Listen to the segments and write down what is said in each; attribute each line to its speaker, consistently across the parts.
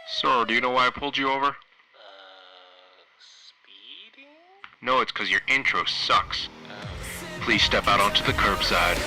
Speaker 1: Sir, do you know why I pulled you over?
Speaker 2: Speeding?
Speaker 1: No, it's because your intro sucks. Please step out onto the curbside.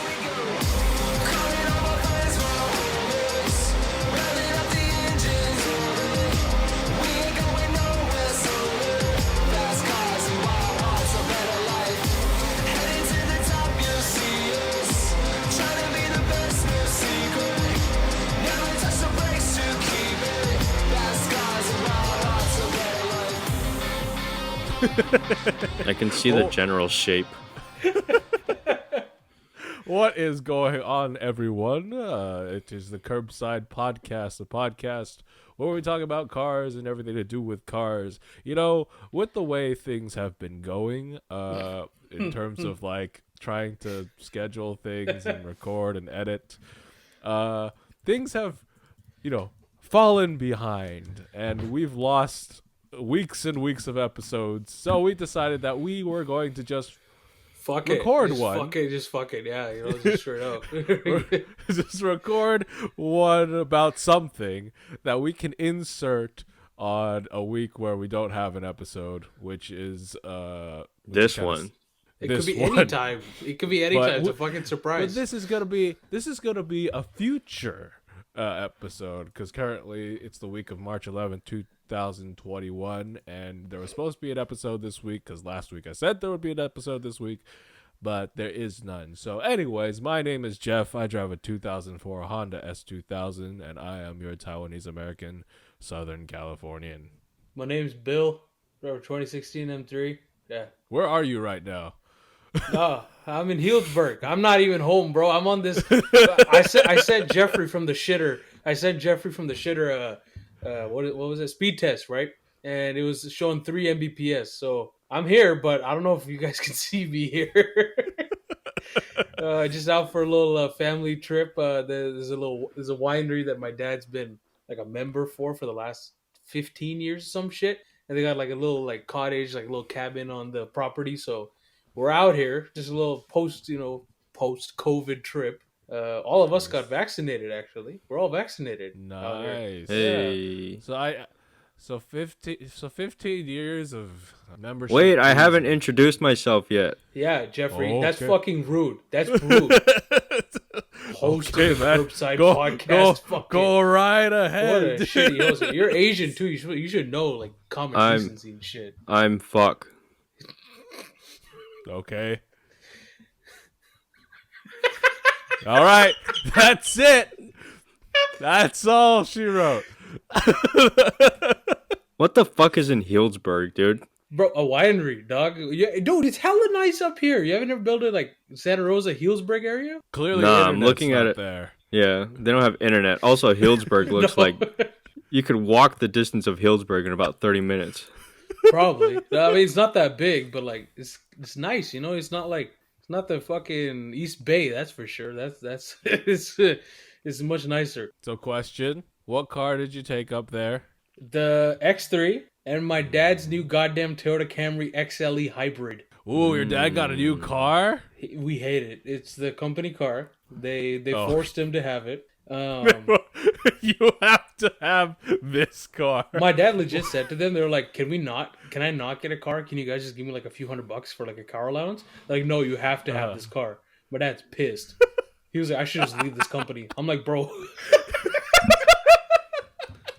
Speaker 3: I can see the general shape.
Speaker 4: What is going on, everyone? It is the Curbside Podcast, the podcast where we talk about cars and everything to do with cars. You know, with the way things have been going, in terms of like trying to schedule things and record and edit, things have, fallen behind, and we've lost weeks and weeks of episodes. So we decided that we were going to just record one.
Speaker 2: Just fuck it. Yeah, just straight up.
Speaker 4: Just record one about something that we can insert on a week where we don't have an episode, which is
Speaker 3: this one.
Speaker 2: It could be any time. It could be any time. It's a fucking surprise.
Speaker 4: But this is gonna be a future episode, because currently it's the week of March 11th, 2021, and there was supposed to be an episode this week because last week I said there would be an episode this week, but there is none. So anyways, my name is Jeff. I drive a 2004 Honda S2000, and I am your Taiwanese American Southern Californian.
Speaker 2: My name's Bill. Drive a 2016 M3. Yeah.
Speaker 4: Where are you right now?
Speaker 2: I'm in Healdsburg. I'm not even home, bro. I'm on this. I sent Jeffrey from the shitter. What was it? Speed test, right? And it was showing 3 Mbps. So I'm here, but I don't know if you guys can see me here. Just out for a little family trip. There's a winery that my dad's been like a member for the last 15 years or some shit. And they got like a little like cottage, like a little cabin on the property. So we're out here, just a little post-COVID trip. All of us got vaccinated, actually. We're all vaccinated.
Speaker 4: Nice.
Speaker 3: Hey.
Speaker 4: Yeah. So 15 years of membership.
Speaker 3: Wait, I haven't introduced myself yet.
Speaker 2: Yeah, Jeffrey,
Speaker 4: okay.
Speaker 2: That's fucking rude. That's rude. Host
Speaker 4: Okay,
Speaker 2: of the
Speaker 4: man.
Speaker 2: Curbside Podcast.
Speaker 4: Go right ahead.
Speaker 2: What a shitty host. You're Asian, too. You should know, like, common decency and shit.
Speaker 3: I'm fuck.
Speaker 4: Okay. All right. That's it. That's all she wrote.
Speaker 3: What the fuck is in Healdsburg, dude?
Speaker 2: Bro, a winery, dog. Yeah, dude, it's hella nice up here. You haven't ever built it like Santa Rosa, Healdsburg area?
Speaker 4: Clearly,
Speaker 3: nah, I'm looking at it
Speaker 4: there.
Speaker 3: Yeah, they don't have internet. Also, Healdsburg looks like you could walk the distance of Healdsburg in about 30 minutes.
Speaker 2: Probably. I mean, it's not that big, but like it's nice. It's not the fucking East Bay. That's for sure. That's it's much nicer.
Speaker 4: So, question: what car did you take up there?
Speaker 2: The X3 and my dad's new goddamn Toyota Camry XLE hybrid.
Speaker 4: Ooh, your dad got a new car?
Speaker 2: We hate it. It's the company car. They forced him to have it.
Speaker 4: You have to have this car.
Speaker 2: My dad legit said to them, they were like, can I not get a car? Can you guys just give me like a few $100 for like a car allowance? Like, no, you have to have this car. My dad's pissed. He was like, I should just leave this company. I'm like, bro.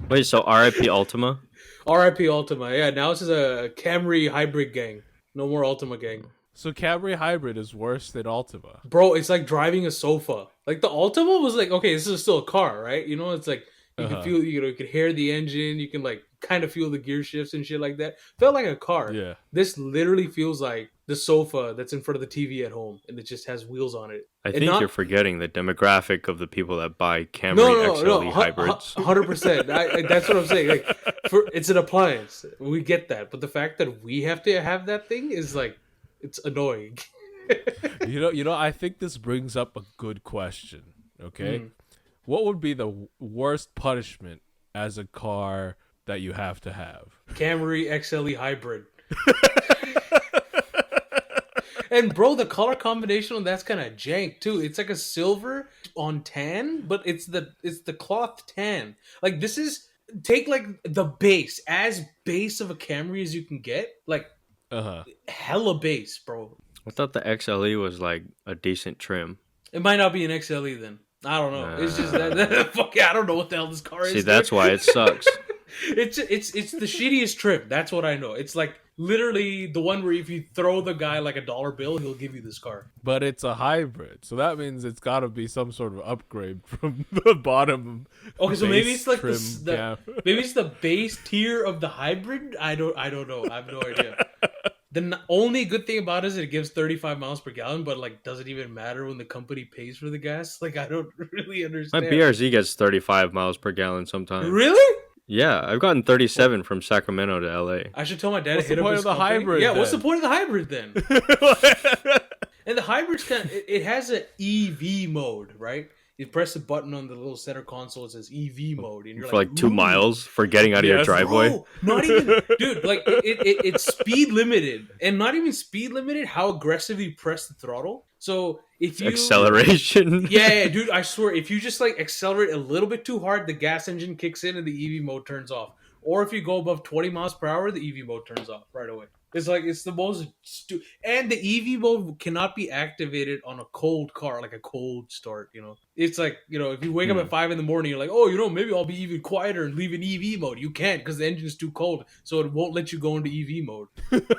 Speaker 3: Wait, so RIP Ultima?
Speaker 2: RIP Ultima. Yeah, now it's just a Camry hybrid gang. No more Ultima gang.
Speaker 4: So Camry hybrid is worse than Ultima.
Speaker 2: Bro, it's like driving a sofa. Like the Ultima was like, okay, this is still a car, right? It's like you can feel, you can hear the engine, you can like kind of feel the gear shifts and shit like that. Felt like a car.
Speaker 4: Yeah.
Speaker 2: This literally feels like the sofa that's in front of the TV at home, and it just has wheels on it.
Speaker 3: I think you're forgetting the demographic of the people that buy Camry XLE hybrids.
Speaker 2: 100%. That's what I'm saying. Like, it's an appliance. We get that, but the fact that we have to have that thing is like, it's annoying.
Speaker 4: I think this brings up a good question. Okay, what would be the worst punishment as a car that you have to have?
Speaker 2: Camry XLE hybrid. And bro, the color combination on that's kind of jank too. It's like a silver on tan, but it's the cloth tan. Like this is take like the base, as base of a Camry as you can get, like hella base, bro.
Speaker 3: I thought the XLE was like a decent trim.
Speaker 2: It might not be an XLE then. I don't know. It's just that fuck yeah, I don't know what the hell this car is.
Speaker 3: See, that's why it sucks.
Speaker 2: It's the shittiest trim. That's what I know. It's like literally the one where if you throw the guy like a dollar bill, he'll give you this car.
Speaker 4: But it's a hybrid, so that means it's got to be some sort of upgrade from the bottom.
Speaker 2: Okay, so maybe it's like
Speaker 4: trim
Speaker 2: maybe it's the base tier of the hybrid. I don't know. I have no idea. The only good thing about it is it gives 35 miles per gallon, but like, does it even matter when the company pays for the gas? Like, I don't really understand.
Speaker 3: My BRZ gets 35 miles per gallon sometimes.
Speaker 2: Really?
Speaker 3: Yeah, I've gotten 37 from Sacramento to LA.
Speaker 2: I should tell my dad
Speaker 4: What's
Speaker 2: to hit
Speaker 4: the
Speaker 2: up
Speaker 4: point
Speaker 2: his
Speaker 4: of the
Speaker 2: company.
Speaker 4: hybrid?
Speaker 2: Yeah,
Speaker 4: then?
Speaker 2: what's the point of the hybrid then? And the hybrid's it has an EV mode, right? You press the button on the little center console, it says EV mode, and you're
Speaker 3: for like 2 miles for getting out of your driveway.
Speaker 2: Bro, not even, dude. Like it's speed limited, and not even speed limited. How aggressive you press the throttle. So if you
Speaker 3: acceleration,
Speaker 2: yeah, dude, I swear, if you just like accelerate a little bit too hard, the gas engine kicks in and the EV mode turns off. Or if you go above 20 miles per hour, the EV mode turns off right away. It's like, it's the most and the EV mode cannot be activated on a cold car, like a cold start, you know. It's like, you know, if you wake up at 5 a.m, you're like, oh, you know, maybe I'll be even quieter and leave in EV mode. You can't, because the engine's too cold, so it won't let you go into EV mode.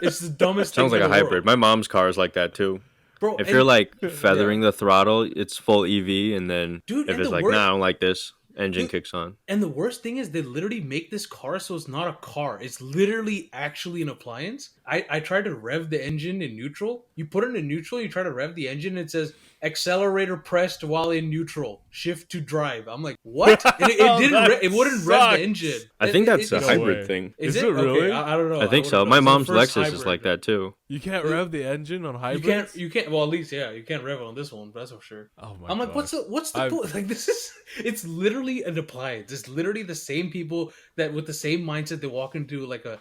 Speaker 2: It's the dumbest thing.
Speaker 3: Sounds like a hybrid. My mom's car is like that too.
Speaker 2: Bro,
Speaker 3: if you're like feathering the throttle, it's full EV, and then if it's like, nah, I don't like this, engine kicks on.
Speaker 2: And the worst thing is they literally make this car so it's not a car. It's literally actually an appliance. I tried to rev the engine in neutral. You put it in neutral, you try to rev the engine, it says accelerator pressed while in neutral, shift to drive. I'm like, what? And it wouldn't rev the engine.
Speaker 3: I think that's a hybrid thing.
Speaker 2: Is it
Speaker 4: really?
Speaker 2: Okay, I don't know.
Speaker 3: I think so. My mom's Lexus is like that too.
Speaker 4: You can't rev the engine on hybrids?
Speaker 2: You can't well, at least you can't rev it on this one, that's for sure.
Speaker 4: Oh my
Speaker 2: I'm like, what's the point? Like, it's literally an appliance. It's literally the same people that with the same mindset they walk into like a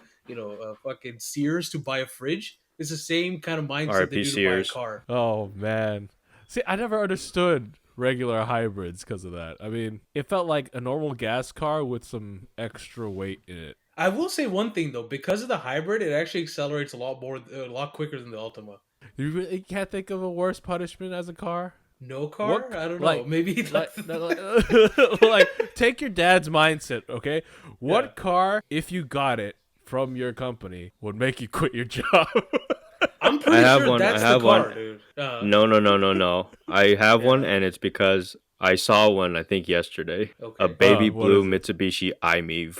Speaker 2: fucking Sears to buy a fridge. It's the same kind of mindset they do to buy a car.
Speaker 4: Oh man. See, I never understood regular hybrids because of that. I mean, it felt like a normal gas car with some extra weight in it.
Speaker 2: I will say one thing though, because of the hybrid, it actually accelerates a lot quicker than the Ultima.
Speaker 4: You really can't think of a worse punishment as a car?
Speaker 2: No car? I don't know. Maybe
Speaker 4: like take your dad's mindset, okay? What car, if you got it from your company, would make you quit your job?
Speaker 2: I'm pretty sure that's the car, dude.
Speaker 3: No. I have one, and it's because I saw one, I think, yesterday. Okay. A baby blue Mitsubishi iMeave.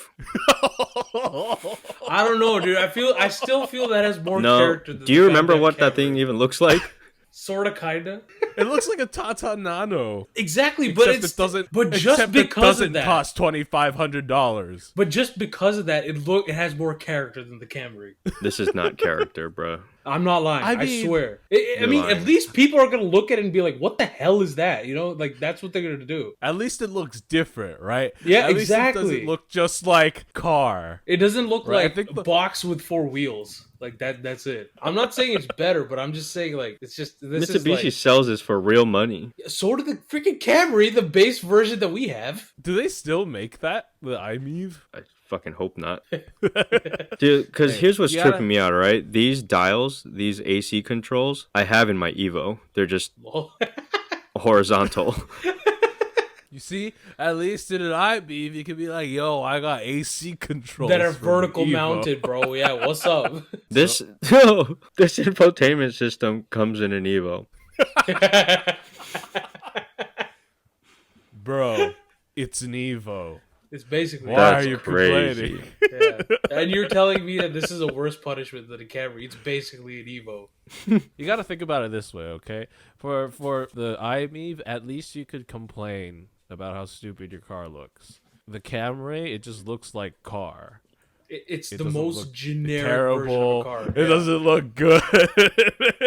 Speaker 2: I don't know, dude. I still feel that has more character than
Speaker 3: do you remember what that thing even looks like?
Speaker 2: Sorta, kinda.
Speaker 4: It looks like a Tata Nano.
Speaker 2: Exactly, but it doesn't cost
Speaker 4: $2,500.
Speaker 2: But just because of that, it has more character than the Camry.
Speaker 3: This is not character, bro.
Speaker 2: I'm not lying. I swear. I mean, at least people are gonna look at it and be like, "What the hell is that?" You know, like that's what they're gonna do.
Speaker 4: At least it looks different, right?
Speaker 2: Yeah,
Speaker 4: at
Speaker 2: exactly.
Speaker 4: Least it doesn't look just like car.
Speaker 2: It doesn't look like a box with 4 wheels. Like that. That's it. I'm not saying it's better, but I'm just saying like it's just
Speaker 3: Mitsubishi sells this for real money.
Speaker 2: So did the freaking Camry, the base version that we have.
Speaker 4: Do they still make that? The iMeave?
Speaker 3: I fucking hope not. Dude, because here's what's tripping me out, right? These dials, these AC controls, I have in my Evo. They're just horizontal.
Speaker 4: You see, at least in an iMeave, you can be like, yo, I got AC controls
Speaker 2: that are vertical mounted, bro. Yeah, what's up?
Speaker 3: This infotainment system comes in an Evo.
Speaker 4: Bro, it's an Evo.
Speaker 2: It's basically
Speaker 4: why are you complaining?
Speaker 2: Yeah. And you're telling me that this is a worse punishment than a Camry. It's basically an Evo.
Speaker 4: You got to think about it this way, okay? For the iMeave, at least you could complain about how stupid your car looks. The Camry, it just looks like car.
Speaker 2: It's the most generic
Speaker 4: terrible
Speaker 2: version of a car.
Speaker 4: It doesn't look good.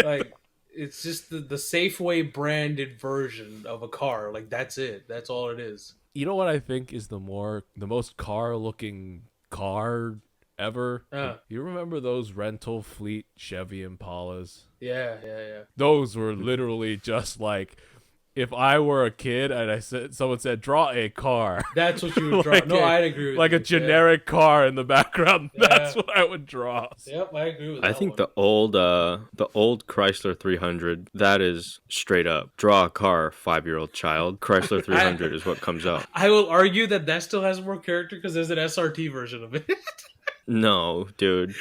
Speaker 2: Like, it's just the Safeway branded version of a car. Like, that's it. That's all it is.
Speaker 4: You know what I think is the most car-looking car ever? You remember those rental fleet Chevy Impalas?
Speaker 2: Yeah.
Speaker 4: Those were literally just like... if I were a kid and someone said draw a car,
Speaker 2: That's what you would draw. No, I'd agree with
Speaker 4: like
Speaker 2: you.
Speaker 4: a generic car in the background.
Speaker 2: Yeah.
Speaker 4: That's what I would draw.
Speaker 2: Yep, I agree with
Speaker 3: I
Speaker 2: that
Speaker 3: think
Speaker 2: one.
Speaker 3: the old Chrysler 300, that is straight up draw a car, 5-year-old child. Chrysler 300 is what comes out.
Speaker 2: I will argue that still has more character because there's an SRT version of it.
Speaker 3: No, dude.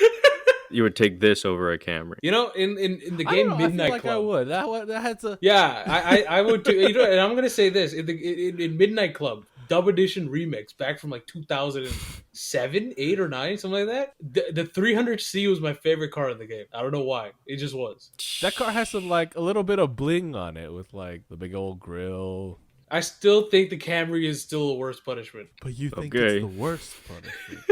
Speaker 3: You would take this over a Camry.
Speaker 2: You know, in the
Speaker 4: I
Speaker 2: game
Speaker 4: don't know,
Speaker 2: Midnight
Speaker 4: I feel like
Speaker 2: Club.
Speaker 4: I would. That had to.
Speaker 2: Yeah, I would too. You know, and I'm gonna say this in Midnight Club, Dub Edition Remix, back from like 2007, 8 or 9, something like that. The 300C was my favorite car in the game. I don't know why. It just was.
Speaker 4: That car has some like a little bit of bling on it with like the big old grill.
Speaker 2: I still think the Camry is still the worst punishment.
Speaker 4: But you think
Speaker 3: Okay.
Speaker 4: it's the worst punishment?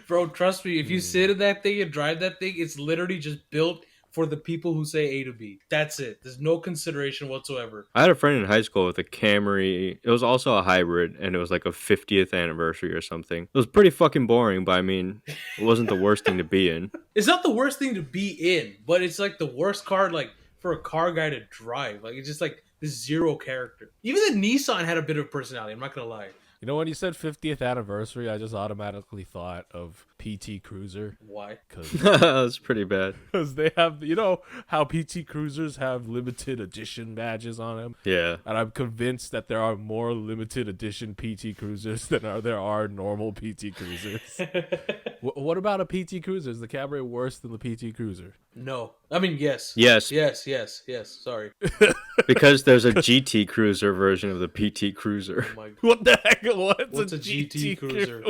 Speaker 2: Bro, trust me, if you sit in that thing and drive that thing, it's literally just built for the people who say A to B. That's it. There's no consideration whatsoever.
Speaker 3: I had a friend in high school with a Camry. It was also a hybrid, and it was like a 50th anniversary or something. It was pretty fucking boring, but I mean, it wasn't the worst thing to be in.
Speaker 2: It's not the worst thing to be in, but it's like the worst car, like, for a car guy to drive. Like, it's just like this zero character. Even the Nissan had a bit of personality, I'm not gonna lie.
Speaker 4: You know, when you said 50th anniversary, I just automatically thought of PT Cruiser.
Speaker 2: Why?
Speaker 3: That's pretty bad.
Speaker 4: Because they have, you know, how PT Cruisers have limited edition badges on them.
Speaker 3: Yeah.
Speaker 4: And I'm convinced that there are more limited edition PT Cruisers than there are normal PT Cruisers. What about a PT Cruiser? Is the Camry worse than the PT Cruiser?
Speaker 2: No. I mean, yes.
Speaker 3: Yes.
Speaker 2: Yes. Sorry.
Speaker 3: Because there's a GT Cruiser version of the PT Cruiser.
Speaker 2: Oh my God.
Speaker 4: What the heck?
Speaker 2: What's a GT Cruiser?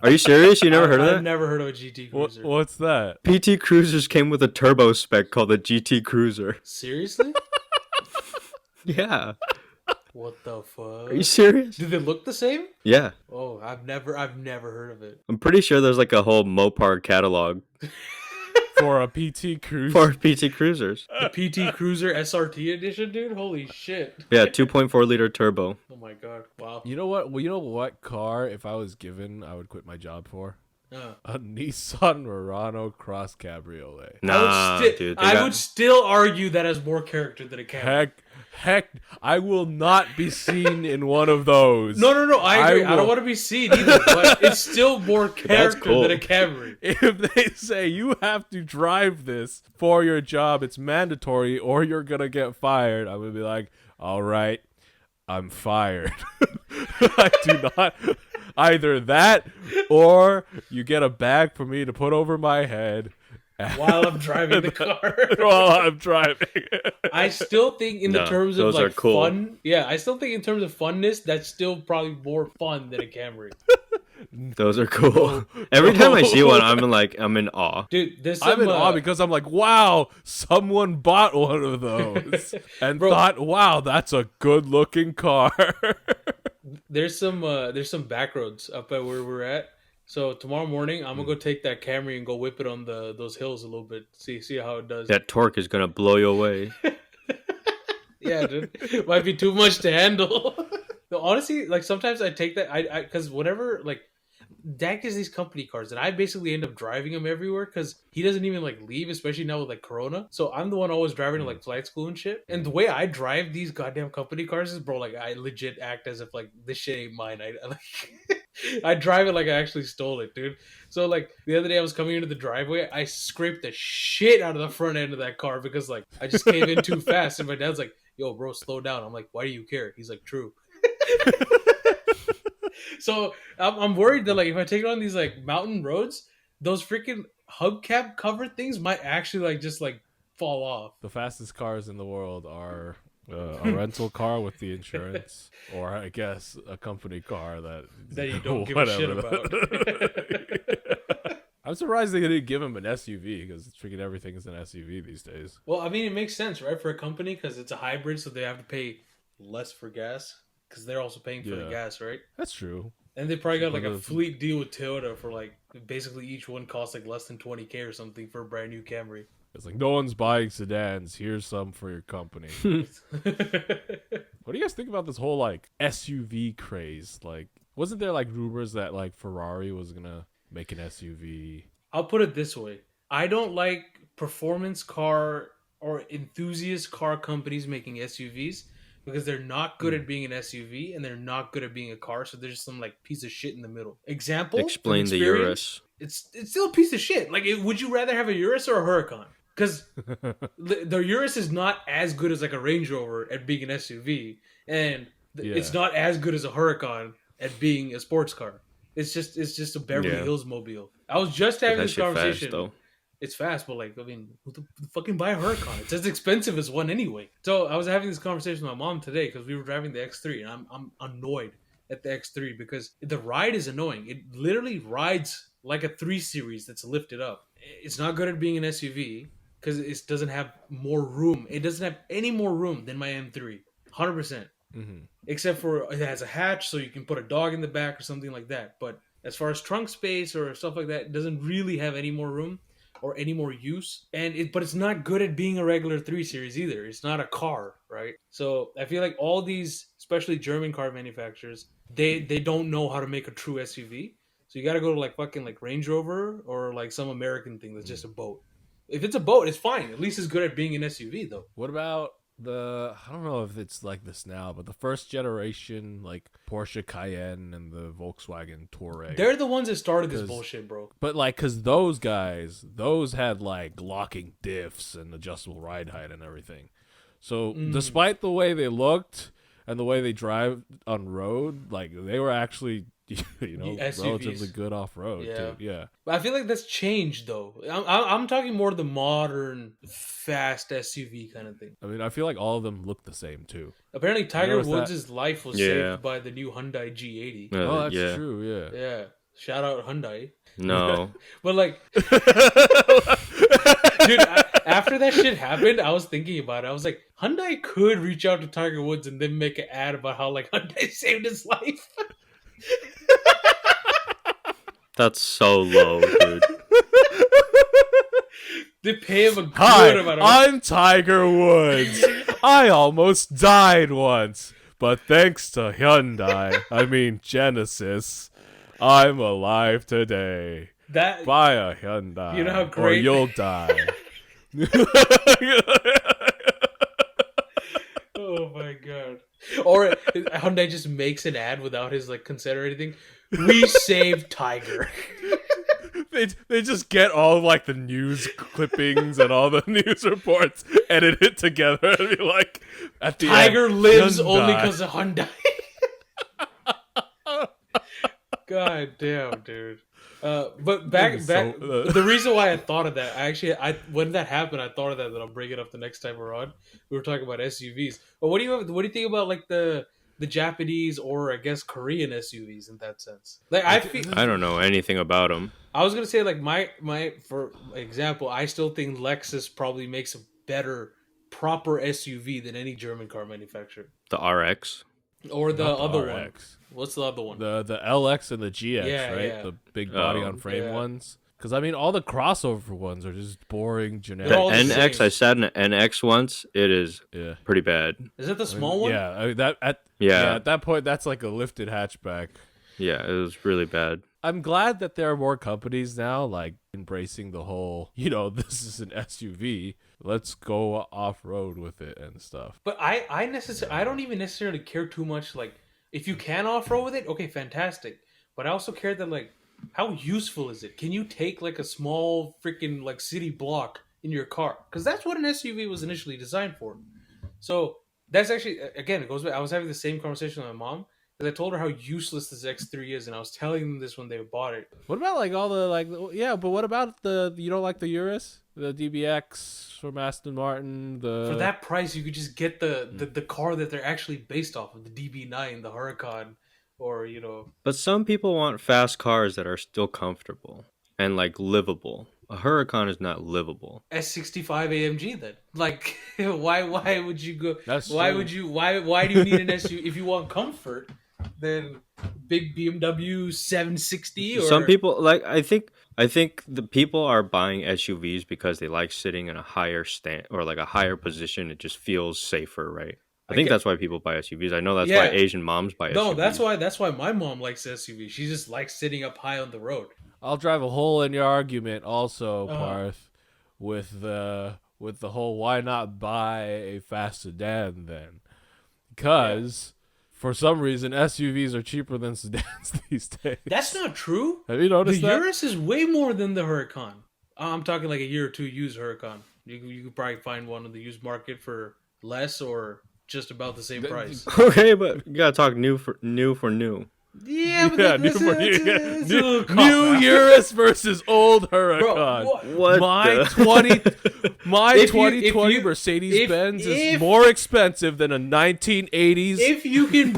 Speaker 3: Are you serious? You never heard of
Speaker 2: I've
Speaker 3: that?
Speaker 2: never heard of a GT Cruiser.
Speaker 4: What's that?
Speaker 3: PT Cruisers came with a turbo spec called the GT Cruiser.
Speaker 2: Seriously?
Speaker 3: Yeah.
Speaker 2: What the fuck?
Speaker 3: Are you serious?
Speaker 2: Do they look the same?
Speaker 3: Yeah.
Speaker 2: Oh, I've never heard of it.
Speaker 3: I'm pretty sure there's like a whole Mopar catalog
Speaker 4: For a PT Cruiser?
Speaker 3: for PT Cruisers.
Speaker 2: The PT Cruiser SRT edition, dude? Holy shit.
Speaker 3: Yeah, 2.4 liter turbo.
Speaker 2: Oh my god. Wow.
Speaker 4: You know what? Well, you know what car, if I was given, I would quit my job for?
Speaker 2: Uh,
Speaker 4: A Nissan Murano Cross Cabriolet.
Speaker 3: Nah, dude.
Speaker 2: I would still argue that has more character than a Camry.
Speaker 4: Heck, I will not be seen in one of those.
Speaker 2: No, I agree. I
Speaker 4: will-
Speaker 2: don't want to be seen either, but it's still more character
Speaker 3: cool.
Speaker 2: than a Camry.
Speaker 4: If they say you have to drive this for your job, it's mandatory, or you're gonna get fired, I'm gonna be like, all right, I'm fired. I do not. Either that, or you get a bag for me to put over my head
Speaker 2: While I'm driving the car.
Speaker 4: while I'm driving.
Speaker 2: I still think in the
Speaker 3: No,
Speaker 2: terms of
Speaker 3: those are
Speaker 2: like
Speaker 3: cool.
Speaker 2: fun. Yeah, I still think in terms of funness, that's still probably more fun than a Camry.
Speaker 3: Those are cool. Every time I see one, I'm in awe.
Speaker 2: Dude, there's some,
Speaker 4: I'm in awe because I'm like, wow, someone bought one of those and
Speaker 2: Bro.
Speaker 4: thought, wow, that's a good looking car.
Speaker 2: there's some back roads up at where we're at. So tomorrow morning, I'm gonna go take that Camry and go whip it on those hills a little bit. See how it does.
Speaker 3: That torque is gonna blow you away.
Speaker 2: Yeah, dude, might be too much to handle. No, honestly, like sometimes I take that I because whenever like Dak gets these company cars and I basically end up driving him everywhere because he doesn't even like leave, especially now with like Corona. So I'm the one always driving to like flight school and shit. And the way I drive these goddamn company cars is, bro, like I legit act as if like this shit ain't mine. I like I drive it like I actually stole it, dude. So like the other day I was coming into the driveway, I scraped the shit out of the front end of that car because like I just came in too fast. And my dad's like, "Yo, bro, slow down." I'm like, "Why do you care?" He's like, "True." So I'm worried that like if I take it on these like mountain roads, those freaking hubcap cover things might actually like just like fall off.
Speaker 4: The fastest cars in the world are a rental car with the insurance, or I guess a company car that
Speaker 2: That you don't give a shit about.
Speaker 4: I'm surprised they didn't give him an SUV because freaking everything is an SUV these days.
Speaker 2: Well, I mean, it makes sense, right, for a company because it's a hybrid, so they have to pay less for gas because they're also paying for the
Speaker 4: Yeah.
Speaker 2: gas, right?
Speaker 4: That's true.
Speaker 2: And they probably got like a
Speaker 4: One of-
Speaker 2: fleet deal with Toyota for like basically each one costs like less than $20,000 or something for a brand new Camry.
Speaker 4: It's like no one's buying sedans. Here's some for your company. What do you guys think about this whole like SUV craze? Like, wasn't there like rumors that like Ferrari was gonna make an SUV?
Speaker 2: I'll put it this way. I don't like performance car or enthusiast car companies making SUVs because they're not good at being an SUV and they're not good at being a car. So there's some like piece of shit in the middle. Example.
Speaker 3: Explain the Urus.
Speaker 2: It's still a piece of shit. Like, would you rather have a Urus or a Huracan? Because the Urus is not as good as like a Range Rover at being an SUV, and it's not as good as a Huracan at being a sports car. It's just a Beverly Hills mobile. I was just having this conversation.
Speaker 3: Fast, though.
Speaker 2: It's fast, but like, I mean, who the fucking buy a Huracan? It's as expensive as one anyway. So I was having this conversation with my mom today because we were driving the X3, and I'm annoyed at the X3 because the ride is annoying. It literally rides like a 3 Series that's lifted up. It's not good at being an SUV because it doesn't have more room. It doesn't have any more room than my M3. 100%. Except for it has a hatch so you can put a dog in the back or something like that. But as far as trunk space or stuff like that, it doesn't really have any more room or any more use. But it's not good at being a regular 3 Series either. It's not a car, right? So I feel like all these, especially German car manufacturers, they don't know how to make a true SUV. So you got to go to like fucking like Range Rover or like some American thing that's just a boat. If it's a boat, it's fine. At least it's good at being an SUV though.
Speaker 4: What about I don't know if it's like this now, but the first generation like Porsche Cayenne and the Volkswagen Touareg.
Speaker 2: They're the ones that started this bullshit, bro.
Speaker 4: But like, cause those had like locking diffs and adjustable ride height and everything. So despite the way they looked and the way they drive on road, like they were actually SUVs. Relatively good off road too. Yeah,
Speaker 2: but I feel like that's changed though. I'm talking more the modern fast SUV kind of thing.
Speaker 4: I mean, I feel like all of them look the same too.
Speaker 2: Apparently, Tiger Woods' life was saved by the new Hyundai G80.
Speaker 4: Oh, that's true. Yeah.
Speaker 2: Yeah. Shout out Hyundai.
Speaker 3: No.
Speaker 2: But like, dude, after that shit happened, I was thinking about it. I was like, Hyundai could reach out to Tiger Woods and then make an ad about how like Hyundai saved his life.
Speaker 3: That's so low, dude.
Speaker 2: They pay him a good amount of money.
Speaker 4: I'm Tiger Woods. I almost died once, but thanks to Genesis, I'm alive today. Buy a Hyundai,
Speaker 2: you know how great,
Speaker 4: or you'll die.
Speaker 2: Oh my god. Or Hyundai just makes an ad without his like consent or anything. We saved Tiger.
Speaker 4: They just get all of, like the news clippings and all the news reports, edit it together, and be like, at the
Speaker 2: Tiger
Speaker 4: end,
Speaker 2: lives
Speaker 4: Hyundai.
Speaker 2: only because of Hyundai. God damn, dude. But back, the reason why I thought of that, when that happened, I thought of that. I'll bring it up the next time we're on. We were talking about SUVs. But what do you think about like the Japanese or I guess Korean SUVs in that sense? Like
Speaker 3: I don't know anything about them.
Speaker 2: I was gonna say like my for example, I still think Lexus probably makes a better proper SUV than any German car manufacturer.
Speaker 3: The RX
Speaker 2: or the other
Speaker 4: RX.
Speaker 2: one. What's the other one?
Speaker 4: The LX and the GX, right? Yeah. The big body on frame ones. Because I mean, all the crossover ones are just boring, generic.
Speaker 3: The NX, I sat in an NX once. It is pretty bad.
Speaker 2: Is it the small one?
Speaker 4: Yeah, I mean, at that point, that's like a lifted hatchback.
Speaker 3: Yeah, it was really bad.
Speaker 4: I'm glad that there are more companies now, like embracing the whole, this is an SUV. Let's go off road with it and stuff.
Speaker 2: But I don't even necessarily care too much. Like, if you can off road with it, okay, fantastic. But I also care that like, how useful is it? Can you take like a small freaking like city block in your car? Because that's what an SUV was initially designed for. So that's actually, again, it goes back. I was having the same conversation with my mom because I told her how useless this X3 is, and I was telling them this when they bought it.
Speaker 4: What about like all the but what about you don't like the Urus? The DBX from Aston Martin?
Speaker 2: For that price, you could just get the car that they're actually based off of, the DB9, the Huracan. Or,
Speaker 3: But some people want fast cars that are still comfortable and like livable. A Huracan is not livable.
Speaker 2: S65 AMG then. Like, why would you go?
Speaker 4: That's
Speaker 2: why
Speaker 4: true.
Speaker 2: would you? Why do you need an SUV if you want comfort? Then big BMW 760. Or
Speaker 3: some people like. I think the people are buying SUVs because they like sitting in a higher stand or like a higher position. It just feels safer, right? I think that's why people buy SUVs. I know that's why Asian moms buy SUVs.
Speaker 2: No, that's why my mom likes SUVs. She just likes sitting up high on the road.
Speaker 4: I'll drive a hole in your argument also, Parth, with the whole why not buy a fast sedan then? because for some reason SUVs are cheaper than sedans these days.
Speaker 2: That's not true.
Speaker 4: Have you noticed
Speaker 2: the
Speaker 4: that?
Speaker 2: The Urus is way more than the Huracan. I'm talking like a year or two used Huracan. You could probably find one on the used market for less or just about the same price.
Speaker 3: Okay, but you gotta talk new for new.
Speaker 2: Yeah, but
Speaker 4: new
Speaker 2: it's a little cop
Speaker 4: new
Speaker 2: out.
Speaker 4: Urus versus old Huracan.
Speaker 3: What
Speaker 4: My
Speaker 3: the-
Speaker 4: 2020 Mercedes Benz is more expensive than a 1980s.
Speaker 2: If you can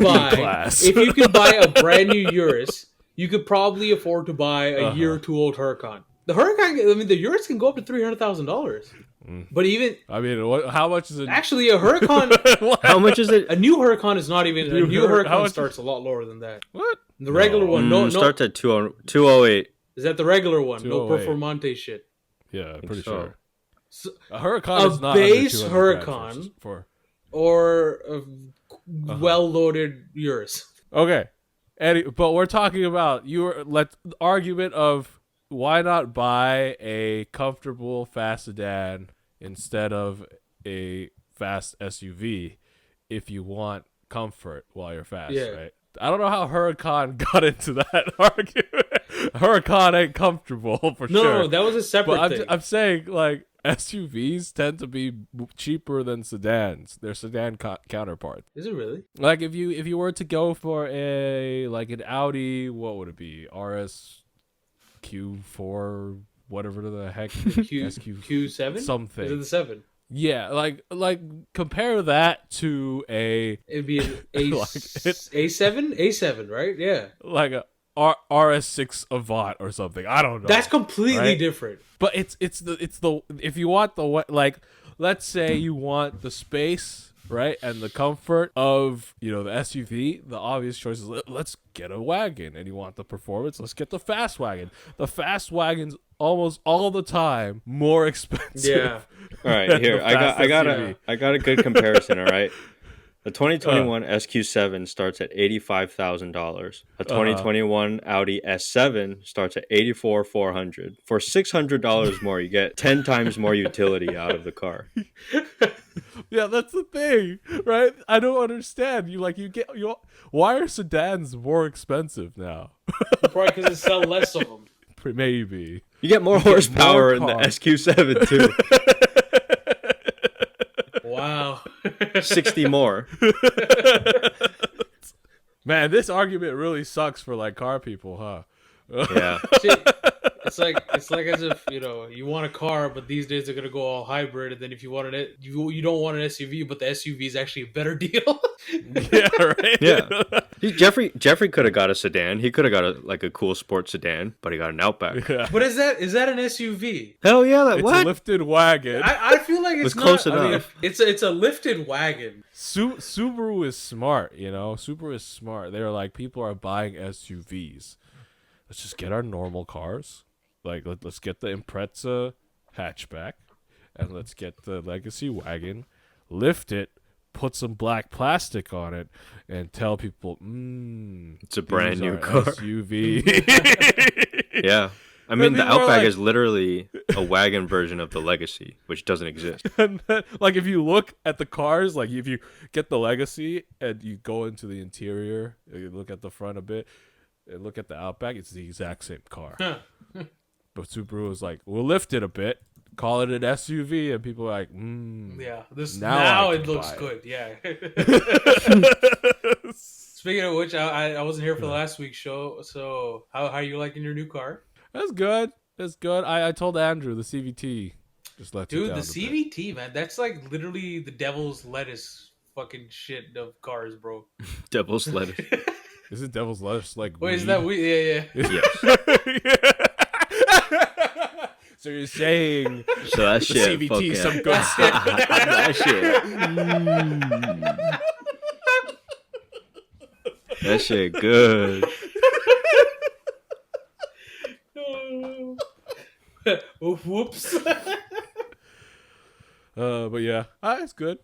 Speaker 2: buy a brand new Urus, you could probably afford to buy a year or two old Huracan. The Huracan, I mean, the Urus can go up to $300,000. But even
Speaker 4: how much is it?
Speaker 2: Actually, a Huracan.
Speaker 3: How much is it?
Speaker 2: A new Huracan is not even. A new
Speaker 4: how
Speaker 2: Huracan
Speaker 4: much
Speaker 2: starts a lot lower than that.
Speaker 4: What?
Speaker 2: The regular one, no,
Speaker 3: starts at 208.
Speaker 2: Is that the regular one? No
Speaker 4: 208.
Speaker 2: Performante shit.
Speaker 4: Yeah, pretty
Speaker 3: so.
Speaker 4: sure.
Speaker 2: So,
Speaker 4: A Huracan is not
Speaker 2: base
Speaker 4: under 200
Speaker 2: Huracan
Speaker 4: grand for.
Speaker 2: or a well-loaded Urus.
Speaker 4: Okay, but we're talking about the argument of why not buy a comfortable fast sedan instead of a fast SUV if you want comfort while you're fast, right? I don't know how Huracan got into that argument. Huracan ain't comfortable for sure.
Speaker 2: No, that was a separate thing.
Speaker 4: I'm saying like SUVs tend to be cheaper than sedans. They're sedan counterparts.
Speaker 2: Is it really?
Speaker 4: Like if you were to go for an Audi, what would it be? RS Q4, whatever the heck,
Speaker 2: Q7
Speaker 4: something.
Speaker 2: Is it the 7?
Speaker 4: Yeah, like compare that to
Speaker 2: It'd be an A7, right? Yeah,
Speaker 4: like a RS6 Avant or something. I don't know.
Speaker 2: that's completely
Speaker 4: right?
Speaker 2: different.
Speaker 4: But it's the if you want the like, let's say you want the space, right, and the comfort of the SUV, the obvious choice is let's get a wagon. And you want the performance, let's get the fast wagon. The fast wagon's almost all the time more expensive.
Speaker 2: Yeah.
Speaker 3: All right, here I got a good comparison. All right, the 2021 SQ7 starts at $85,000. A 2021 Audi S7 starts at $84,400. For $600 more, you get 10 times more utility out of the car.
Speaker 4: Yeah, that's the thing, right? I don't understand. Why are sedans more expensive now?
Speaker 2: Probably because they sell less of them.
Speaker 4: Maybe.
Speaker 3: You get more horsepower in the SQ7 too.
Speaker 2: Wow.
Speaker 3: 60 more.
Speaker 4: Man, this argument really sucks for like car people, huh?
Speaker 3: Yeah.
Speaker 2: See, it's like as if you want a car, but these days they're gonna go all hybrid, and then if you want you don't want an SUV, but the SUV is actually a better deal.
Speaker 4: Yeah, right.
Speaker 3: Yeah. Jeffrey could have got a sedan. He could have got a cool sports sedan, but he got an Outback.
Speaker 4: Yeah.
Speaker 2: But is that an SUV?
Speaker 3: Hell yeah!
Speaker 4: It's
Speaker 3: What?
Speaker 4: a lifted wagon.
Speaker 2: I feel like it's not.
Speaker 3: close
Speaker 2: I mean,
Speaker 3: enough.
Speaker 2: it's a lifted wagon.
Speaker 4: Subaru is smart, Subaru is smart. They're like, people are buying SUVs. Let's just get our normal cars. Like, let's get the Impreza hatchback, and let's get the Legacy wagon, lift it, put some black plastic on it, and tell people,
Speaker 3: it's a brand new
Speaker 4: car. SUV.
Speaker 3: Yeah. I mean, the
Speaker 4: people are
Speaker 3: Outback
Speaker 4: like-
Speaker 3: is literally a wagon version of the Legacy, which doesn't exist.
Speaker 4: And then, like, if you look at the cars, like if you get the Legacy and you go into the interior, you look at the front a bit, and look at the Outback, it's the exact same car. But Subaru was like, we'll lift it a bit, call it an SUV, and people are like,
Speaker 2: Yeah, this
Speaker 4: Now
Speaker 2: now
Speaker 4: I
Speaker 2: it
Speaker 4: can
Speaker 2: looks
Speaker 4: buy
Speaker 2: good. Yeah. Speaking of which, I wasn't here for the last week's show. So how are you liking your new car?
Speaker 4: That's good. That's good. I told Andrew the CVT just let you
Speaker 2: Dude,
Speaker 4: down
Speaker 2: the
Speaker 4: a bit.
Speaker 2: CVT, man, that's like literally the devil's lettuce fucking shit of cars, bro.
Speaker 3: Devil's lettuce.
Speaker 4: Isn't Devil's Lettuce like
Speaker 2: Wait, is
Speaker 4: weed?
Speaker 2: that weed? Yeah.
Speaker 3: Yes.
Speaker 4: So you're saying
Speaker 3: So that
Speaker 4: the
Speaker 3: shit.
Speaker 4: CVT
Speaker 3: fucking-
Speaker 4: some good stuff?
Speaker 3: that shit. That shit good.
Speaker 2: Whoops.
Speaker 4: But yeah, it's good.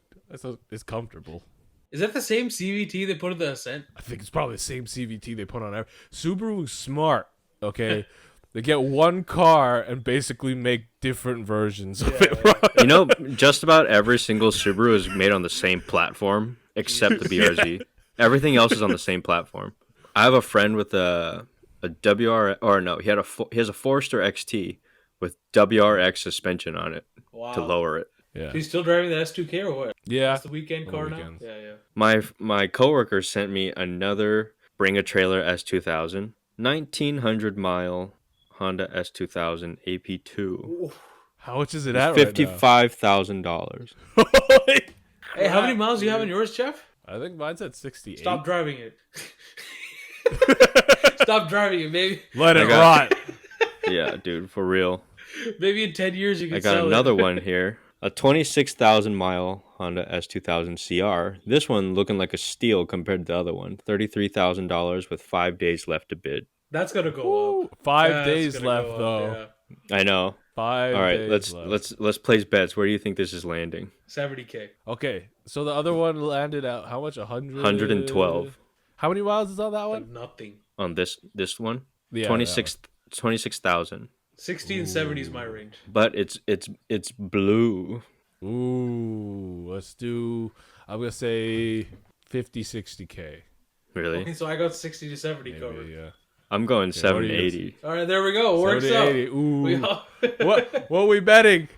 Speaker 4: It's comfortable.
Speaker 2: Is that the same CVT they put in the Ascent?
Speaker 4: I think it's probably the same CVT they put on every. Subaru's smart. Okay, they get one car and basically make different versions of it.
Speaker 3: Just about every single Subaru is made on the same platform, except the BRZ. Everything else is on the same platform. I have a friend with a WR, or no, he has a Forester XT with WRX suspension on it to lower it.
Speaker 4: Yeah.
Speaker 2: He's still driving the S2K or what?
Speaker 4: Yeah.
Speaker 2: That's the weekend car now?
Speaker 4: Weekends.
Speaker 2: Yeah.
Speaker 3: My coworker sent me another Bring a Trailer S2000, 1900 mile Honda S2000 AP2.
Speaker 2: Ooh.
Speaker 4: How much is it at
Speaker 3: $55,000.
Speaker 2: Hey, how many miles do you have on yours, Jeff?
Speaker 4: I think mine's at 68.
Speaker 2: Stop driving it. Stop driving it, baby.
Speaker 4: Let it rot.
Speaker 3: Yeah, dude, for real.
Speaker 2: Maybe in 10 years you can sell it.
Speaker 3: I got another one here. A 26,000 mile Honda S2000 CR. This one looking like a steal compared to the other one. $33,000 with 5 days left to bid.
Speaker 2: That's gonna go up.
Speaker 4: 5 days left though.
Speaker 2: Yeah.
Speaker 3: I know.
Speaker 4: 5
Speaker 3: All right,
Speaker 4: days left.
Speaker 3: let's place bets. Where do you think this is landing?
Speaker 2: 70K.
Speaker 4: Okay, so the other one landed at how much?
Speaker 3: 112
Speaker 4: How many miles is on that one?
Speaker 2: Nothing.
Speaker 3: on this one.
Speaker 4: Yeah,
Speaker 3: 26,000.
Speaker 2: 60 and 70 is my range.
Speaker 3: But it's blue.
Speaker 4: Ooh, let's do. I'm gonna say 50, 60K.
Speaker 3: Really?
Speaker 2: Okay, so I got 60 to 70
Speaker 4: Maybe,
Speaker 2: covered.
Speaker 4: yeah.
Speaker 3: I'm going
Speaker 4: what are you
Speaker 3: 780.
Speaker 2: All right, there we go. It works
Speaker 4: 70,
Speaker 2: out.
Speaker 4: 80. Ooh. What are we betting?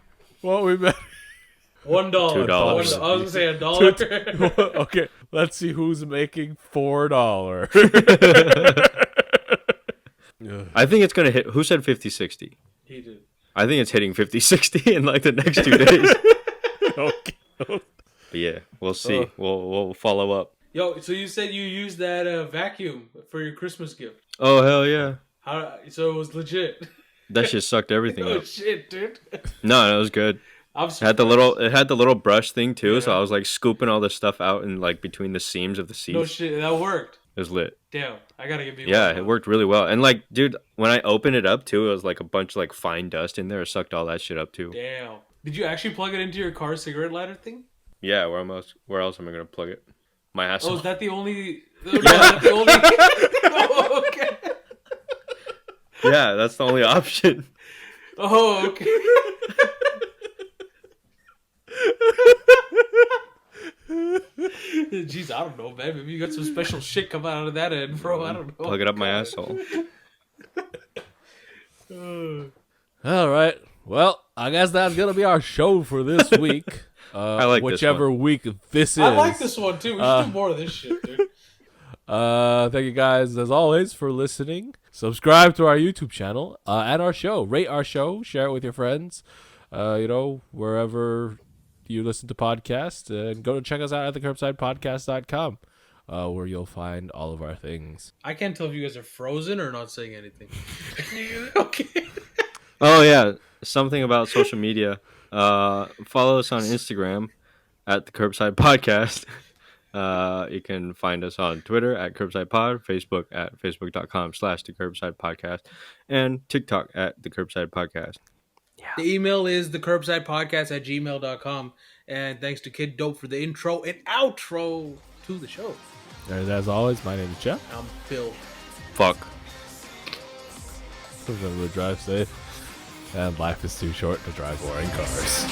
Speaker 2: $1.
Speaker 3: $2.
Speaker 2: I was gonna say $1.
Speaker 4: Okay, let's see who's making $4.
Speaker 3: I think it's gonna hit. Who said 50-60?
Speaker 2: He did.
Speaker 3: I think it's hitting 50-60 in like the next 2 days.
Speaker 4: Okay.
Speaker 3: But yeah, we'll see. We'll follow up.
Speaker 2: Yo, so you said you used that vacuum for your Christmas gift.
Speaker 3: Oh hell yeah!
Speaker 2: So it was legit.
Speaker 3: That shit sucked everything
Speaker 2: Oh
Speaker 3: up.
Speaker 2: shit, dude.
Speaker 3: No, it was good. It had the little brush thing too, so I was like scooping all the stuff out and like between the seams of the seats.
Speaker 2: No shit, that worked.
Speaker 3: It was lit.
Speaker 2: Damn, I gotta give you.
Speaker 3: Yeah, it worked really well. And like, dude, when I opened it up too, it was like a bunch of like fine dust in there. It sucked all that shit up too.
Speaker 2: Damn. Did you actually plug it into your car cigarette lighter thing?
Speaker 3: Yeah, where else am I gonna plug it? My ass.
Speaker 2: Oh, is that the only? No, is that the only? Oh, okay.
Speaker 3: Yeah, that's the only option.
Speaker 2: Oh, okay. Jeez, I don't know, man. Maybe you got some special shit coming out of that end, bro. I don't know.
Speaker 3: Plug it up my asshole.
Speaker 4: All right. Well, I guess that's gonna be our show for this week.
Speaker 3: I like
Speaker 4: whichever
Speaker 3: this one.
Speaker 4: week this is.
Speaker 2: I like this one too. We should do more of this shit, dude.
Speaker 4: Thank you guys as always for listening. Subscribe to our YouTube channel and our show. Rate our show. Share it with your friends. Wherever you listen to podcasts, and go to check us out at thecurbsidepodcast.com, where you'll find all of our things.
Speaker 2: I can't tell if you guys are frozen or not saying anything. Okay.
Speaker 3: Oh yeah, something about social media. Follow us on Instagram at the Curbside Podcast. You can find us on Twitter at Curbside Pod, Facebook at facebook.com/the Curbside Podcast, and TikTok at the Curbside Podcast.
Speaker 2: Yeah. The email is thecurbsidepodcast@gmail.com. And thanks to Kid Dope for the intro and outro to the show.
Speaker 4: And as always, my name is Jeff.
Speaker 2: I'm Phil.
Speaker 3: Fuck.
Speaker 4: Remember to drive safe. And life is too short to drive boring cars.